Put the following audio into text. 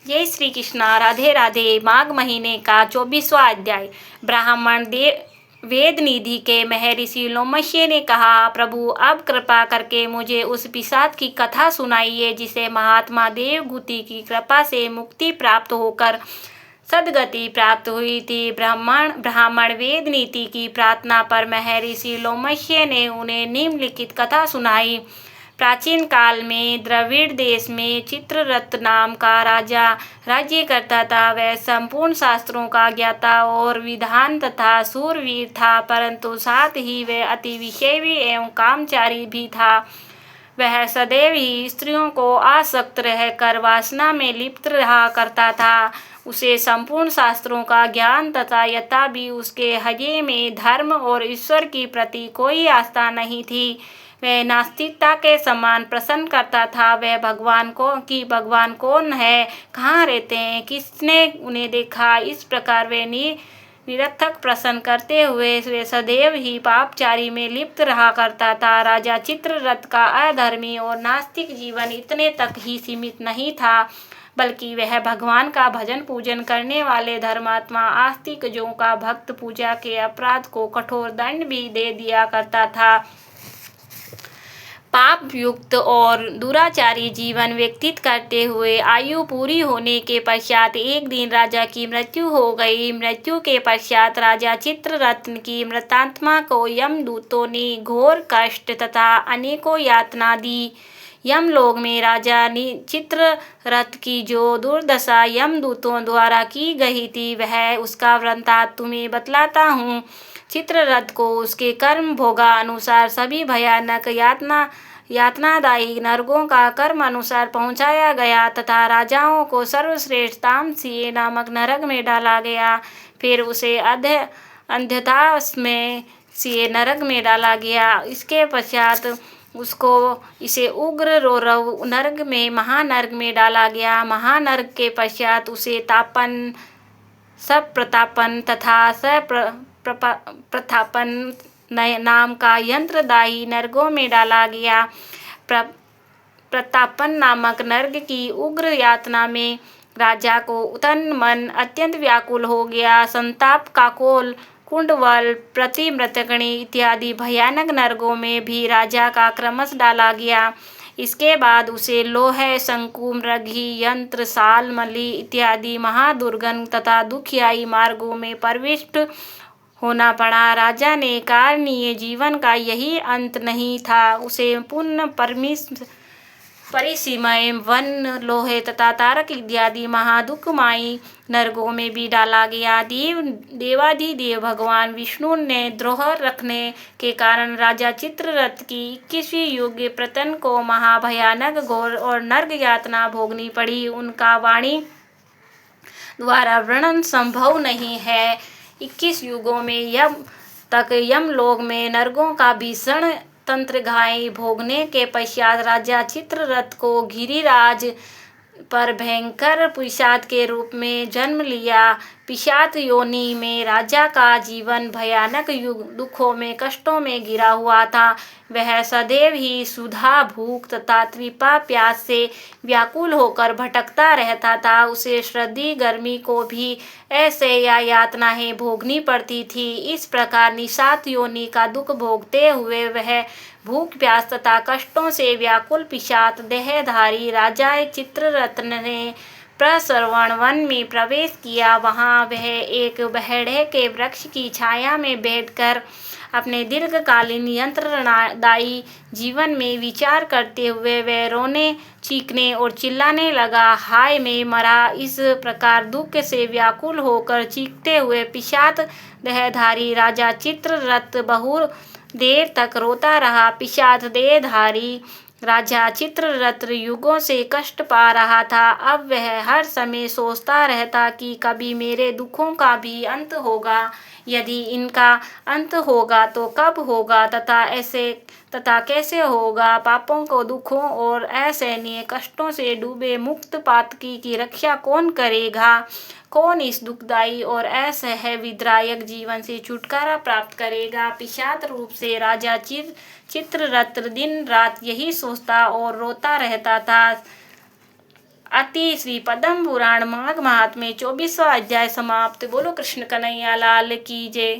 जय श्री कृष्णा। राधे राधे। माघ महीने का 24वां अध्याय। ब्राह्मण वेद निधि के महर्षि लोमश्य ने कहा, प्रभु अब कृपा करके मुझे उस पिशाच की कथा सुनाइए जिसे महात्मा देवहूति की कृपा से मुक्ति प्राप्त होकर सद्गति प्राप्त हुई थी। ब्राह्मण वेद नीति की प्रार्थना पर महर्षि लोमश्य ने उन्हें निम्नलिखित कथा सुनाई। प्राचीन काल में द्रविड़ देश में चित्ररथ नाम का राजा राज्य करता था। वह संपूर्ण शास्त्रों का ज्ञाता और विद्वान तथा शूरवीर था, परंतु साथ ही वह अति विषयी एवं कामचारी भी था। वह सदैव ही स्त्रियों को आसक्त रहकर वासना में लिप्त रहा करता था। उसे संपूर्ण शास्त्रों का ज्ञान तथा यथा भी उसके हृदय में धर्म और ईश्वर की प्रति कोई आस्था नहीं थी। वह नास्तिकता के समान प्रश्न करता था, वह भगवान कौन है, कहाँ रहते हैं, किसने उन्हें देखा। इस प्रकार वे निरर्थक प्रश्न करते हुए वे सदैव ही पापचारी में लिप्त रहा करता था। राजा चित्ररथ का अधर्मी और नास्तिक जीवन इतने तक ही सीमित नहीं था, बल्कि वह भगवान का भजन पूजन करने वाले धर्मात्मा आस्तिकों का भक्त पूजा के अपराध को कठोर दंड भी दे दिया करता था। पाप युक्त और दुराचारी जीवन व्यतीत करते हुए आयु पूरी होने के पश्चात एक दिन राजा की मृत्यु हो गई। मृत्यु के पश्चात राजा चित्ररथ की मृतात्मा को यमदूतों ने घोर कष्ट तथा अनेकों यातना दी। यमलोक में राजा चित्ररथ की जो दुर्दशा यमदूतों द्वारा की गई थी, वह उसका वृत्तांत तुम्हें बतलाता हूँ। चित्ररथ को उसके कर्म भोगा अनुसार सभी भयानक यातनादायी नरकों का कर्म अनुसार पहुंचाया गया तथा राजाओं को सर्वश्रेष्ठ तामसीय नामक नरक में डाला गया। फिर उसे अंधता में सीए नरक में डाला गया। इसके पश्चात उसको इसे उग्र रौरव नरक में महानरक में डाला गया। महानरक के पश्चात उसे तापन, सप्रतापन तथा प्रथापन नाम का यंत्रदायी नरकों में डाला गया। प्रतापन नामक नरक की उग्र यातना में राजा को तन मन अत्यंत व्याकुल हो गया। संताप, काकोल, कुंडवल, प्रतिमृतकणी इत्यादि भयानक नरकों में भी राजा का क्रमश डाला गया। इसके बाद उसे लोह, शंकु, मृगी, यंत्र, साल, मली इत्यादि महादुर्गम तथा दुखदायी मार्गों में प्रविष्ट होना पड़ा। राजा ने कारणीय जीवन का यही अंत नहीं था, उसे पुण्य परिसीमय वन, लोहे तथा तारक इत्यादि महादुखमयी नरकों में भी डाला गया। देवाधिदेव भगवान विष्णु ने द्रोह रखने के कारण राजा चित्ररथ की 21वीं युग पतन को महाभयानक घोर और नरक यातना भोगनी पड़ी। उनका वाणी द्वारा वर्णन संभव नहीं है। 21 युगों में यमलोक में नरकों का भीषण तंत्रघाई भोगने के पश्चात राजा चित्ररथ को गिरिराज पर भयंकर पिशाच के रूप में जन्म लिया। पिशाच योनि में राजा का जीवन भयानक दुखों में कष्टों में घिरा हुआ था। वह सदैव ही क्षुधा, भूख तथा तृपा प्यास से व्याकुल होकर भटकता रहता था। उसे सर्दी गर्मी को भी ऐसे यातनाएं भोगनी पड़ती थी। इस प्रकार निषाद योनि का दुख भोगते हुए वह भूख, प्यास तथा कष्टों से व्याकुल पिशाच देहधारी राजा चित्ररथ ने प्रसरवण वन में प्रवेश किया। वहां वह एक बहेड़े के वृक्ष की छाया में बैठकर अपने दीर्घकालीन यंत्रदायी जीवन में विचार करते हुए वह रोने, चीखने और चिल्लाने लगा, हाय मैं मरा। इस प्रकार दुख से व्याकुल होकर चीखते हुए पिशाच देहधारी राजा चित्ररथ बहु देर तक रोता रहा। पिशाच देहधारी राजा चित्ररथ युगों से कष्ट पा रहा था। अब वह हर समय सोचता रहता कि कभी मेरे दुखों का भी अंत होगा। यदि इनका अंत होगा तो कब होगा तथा कैसे होगा। पापों को, दुखों और असहनीय कष्टों से डूबे मुक्त पातकी की रक्षा कौन करेगा। कौन इस दुखदायी और असह्य विदायक जीवन से छुटकारा प्राप्त करेगा। पिशाच रूप से राजा चित्ररथ दिन रात यही सोचता और रोता रहता था। अति श्री पद्म पुराण माघ महात्म्य 24वां अध्याय समाप्त। बोलो कृष्ण कन्हैया लाल की जय।